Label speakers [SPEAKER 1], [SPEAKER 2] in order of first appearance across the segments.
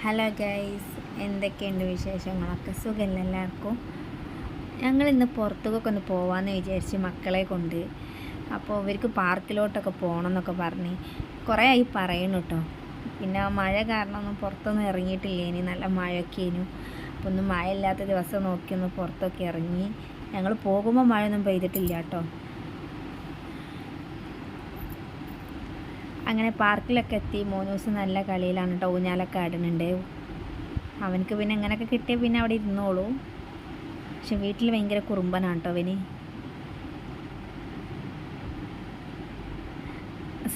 [SPEAKER 1] Hello guys, എന്തൊക്കെയുണ്ട് വിശേഷങ്ങളൊക്കെ? സുഖമല്ല എല്ലാവർക്കും? ഞങ്ങളിന്ന് പുറത്തേക്കൊക്കെ ഒന്ന് പോകാമെന്ന് വിചാരിച്ച് മക്കളെ കൊണ്ട്. അപ്പോൾ ഇവർക്ക് പാർക്കിലോട്ടൊക്കെ പോകണം എന്നൊക്കെ പറഞ്ഞ് കുറേ ആയി പറയണു കേട്ടോ. പിന്നെ മഴ കാരണമൊന്നും പുറത്തൊന്നും ഇറങ്ങിയിട്ടില്ലേനി, നല്ല മഴയൊക്കെയായിരുന്നു. അപ്പോൾ ഒന്ന് മഴ ഇല്ലാത്ത ദിവസം നോക്കി ഒന്ന് പുറത്തൊക്കെ ഇറങ്ങി. ഞങ്ങൾ പോകുമ്പോൾ മഴയൊന്നും പെയ്തിട്ടില്ല കേട്ടോ. അങ്ങനെ പാർക്കിലൊക്കെ എത്തി. മോനൂസ് നല്ല കളിയിലാണ് കേട്ടോ, ഊഞ്ഞാലൊക്കെ ആടുന്നുണ്ട്. അവനക്ക് പിന്നെ ഇങ്ങനെയൊക്കെ കിട്ടിയാൽ പിന്നെ അവിടെ ഇരുന്നോളൂ. പക്ഷെ വീട്ടിൽ ഭയങ്കര കുറുമ്പനാണ് കേട്ടോ അവന്.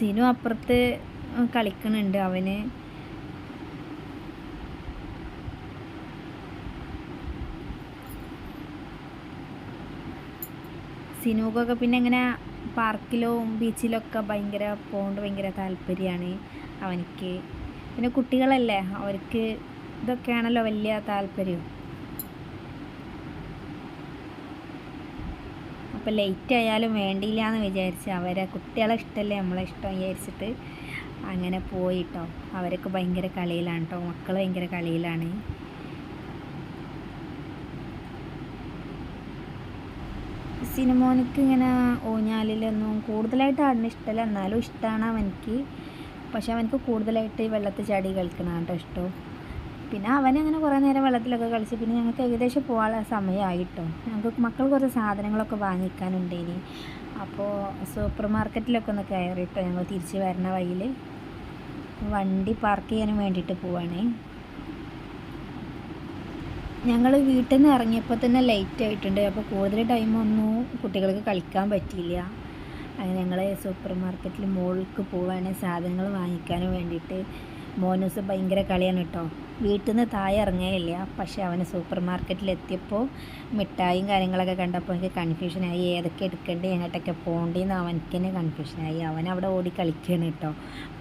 [SPEAKER 1] സിനു അപ്പുറത്ത് കളിക്കുന്നുണ്ട്. അവന് സിനുക്കൊക്കെ പിന്നെ ഇങ്ങനെ പാർക്കിലും ബീച്ചിലൊക്കെ ഭയങ്കര താല്പര്യമാണ് അവനിക്ക്. പിന്നെ കുട്ടികളല്ലേ, അവർക്ക് ഇതൊക്കെയാണല്ലോ വലിയ താല്പര്യം. അപ്പോൾ ലേറ്റ് ആയാലും വേണ്ടിയില്ല എന്ന് വിചാരിച്ച്, അവരെ കുട്ടികളെ ഇഷ്ടമല്ലേ നമ്മളെ ഇഷ്ടം വിചാരിച്ചിട്ട് അങ്ങനെ പോയിട്ടോ. അവരൊക്കെ ഭയങ്കര കളിയിലാണ് കേട്ടോ, മക്കൾ ഭയങ്കര കളിയിലാണ്. സിനിമോനിക്ക് ഇങ്ങനെ ഊഞ്ഞാലിലൊന്നും കൂടുതലായിട്ട് ആടുന്ന ഇഷ്ടമല്ല, എന്നാലും ഇഷ്ടമാണ് അവനിക്ക്. പക്ഷെ അവനക്ക് കൂടുതലായിട്ട് വെള്ളത്തിൽ ചാടി കളിക്കണം കേട്ടോ ഇഷ്ടം. പിന്നെ അവനങ്ങനെ കുറേ നേരം വെള്ളത്തിലൊക്കെ കളിച്ച് പിന്നെ ഞങ്ങൾക്ക് ഏകദേശം പോകാനുള്ള സമയമായിട്ടോ. ഞങ്ങൾക്ക് മക്കൾ കുറച്ച് സാധനങ്ങളൊക്കെ വാങ്ങിക്കാനുണ്ടേനി. അപ്പോൾ സൂപ്പർ മാർക്കറ്റിലൊക്കെ ഒന്ന് കയറിയിട്ടോ ഞങ്ങൾ തിരിച്ച് വരുന്ന വഴിയിൽ വണ്ടി പാർക്ക് ചെയ്യാനും വേണ്ടിയിട്ട് പോവാണേ. ഞങ്ങൾ വീട്ടിൽ നിന്ന് ഇറങ്ങിയപ്പോൾ തന്നെ ലേറ്റ് ആയിട്ടുണ്ട്. അപ്പോൾ കൂടുതൽ ടൈമൊന്നും കുട്ടികൾക്ക് കളിക്കാൻ പറ്റിയില്ല. അങ്ങനെ ഞങ്ങൾ സൂപ്പർ മാർക്കറ്റിൽ മുകളിലേക്ക് പോവാണ് സാധനങ്ങൾ വാങ്ങിക്കാനും വേണ്ടിയിട്ട്. മോനൂസ് ഭയങ്കര കളിയാണ് കേട്ടോ. വീട്ടിൽ നിന്ന് താഴെ ഇറങ്ങുകയില്ല. പക്ഷേ അവന് സൂപ്പർ മാർക്കറ്റിലെത്തിയപ്പോൾ മിഠായിയും കാര്യങ്ങളൊക്കെ കണ്ടപ്പോൾ എനിക്ക് കൺഫ്യൂഷനായി, ഏതൊക്കെ എടുക്കേണ്ടി എങ്ങോട്ടൊക്കെ പോകേണ്ടതെന്ന് അവനക്ക് തന്നെ കൺഫ്യൂഷനായി. അവനവിടെ ഓടി കളിക്കുകയാണ് കേട്ടോ,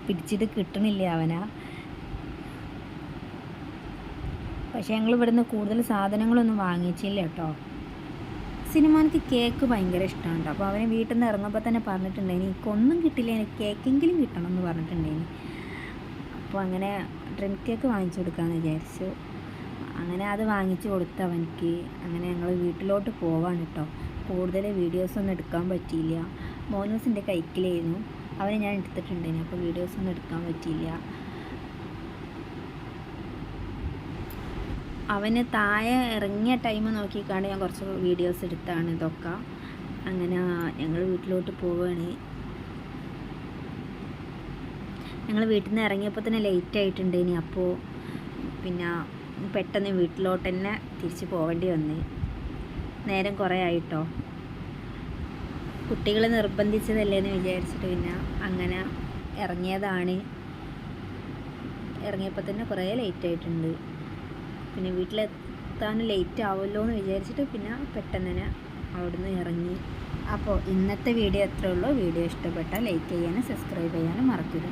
[SPEAKER 1] പിടിച്ചിട്ട് കിട്ടണില്ല അവനാ. പക്ഷേ ഞങ്ങൾ ഇവിടുന്ന് കൂടുതൽ സാധനങ്ങളൊന്നും വാങ്ങിച്ചില്ല കേട്ടോ. സിനിമാനിക്ക് കേക്ക് ഭയങ്കര ഇഷ്ടമാണ്. അപ്പോൾ അവനെ വീട്ടിൽ നിന്ന് ഇറങ്ങുമ്പോൾ തന്നെ പറഞ്ഞിട്ടുണ്ടായിനി, എനിക്കൊന്നും കിട്ടില്ല, എനിക്ക് കേക്കെങ്കിലും കിട്ടണം എന്ന് പറഞ്ഞിട്ടുണ്ടായിനി. അപ്പോൾ അങ്ങനെ ഡ്രീം കേക്ക് വാങ്ങിച്ചു കൊടുക്കാമെന്ന് വിചാരിച്ചു. അങ്ങനെ അത് വാങ്ങിച്ചു കൊടുത്തു അവനിക്ക്. അങ്ങനെ ഞങ്ങൾ വീട്ടിലോട്ട് പോവാണ് കേട്ടോ. കൂടുതൽ വീഡിയോസൊന്നും എടുക്കാൻ പറ്റിയില്ല. മോനൂസിൻ്റെ കൈക്കിലായിരുന്നു, അവനെ ഞാൻ എടുത്തിട്ടുണ്ടായിനി. അപ്പോൾ വീഡിയോസൊന്നും എടുക്കാൻ പറ്റിയില്ല. അവന് താഴെ ഇറങ്ങിയ ടൈം നോക്കിക്കാണ്ട് ഞാൻ കുറച്ച് വീഡിയോസ് എടുത്താണ് ഇതൊക്കെ. അങ്ങനെ ഞങ്ങൾ വീട്ടിലോട്ട് പോവുകയാണ്. ഞങ്ങൾ വീട്ടിൽ നിന്ന് ഇറങ്ങിയപ്പോൾ തന്നെ ലേറ്റ് ആയിട്ടുണ്ട്. ഇനി അപ്പോൾ പിന്നെ പെട്ടെന്ന് വീട്ടിലോട്ട് തന്നെ തിരിച്ച് പോവേണ്ടി വന്ന്. നേരം കുറേ ആയിട്ടോ. കുട്ടികൾ നിർബന്ധിച്ചതല്ലേന്ന് വിചാരിച്ചിട്ട് പിന്നെ അങ്ങനെ ഇറങ്ങിയതാണ്. ഇറങ്ങിയപ്പോൾ തന്നെ കുറേ ലേറ്റ് ആയിട്ടുണ്ട്. പിന്നെ വീട്ടിലെത്താൻ ലേറ്റ് ആവുമല്ലോ എന്ന് വിചാരിച്ചിട്ട് പിന്നെ പെട്ടെന്ന് തന്നെ അവിടുന്ന് ഇറങ്ങി. അപ്പോൾ ഇന്നത്തെ വീഡിയോ അത്രേ ഉള്ളൂ. വീഡിയോ ഇഷ്ടപ്പെട്ടാൽ ലൈക്ക് ചെയ്യാനും സബ്സ്ക്രൈബ് ചെയ്യാനും മറക്കരുത്.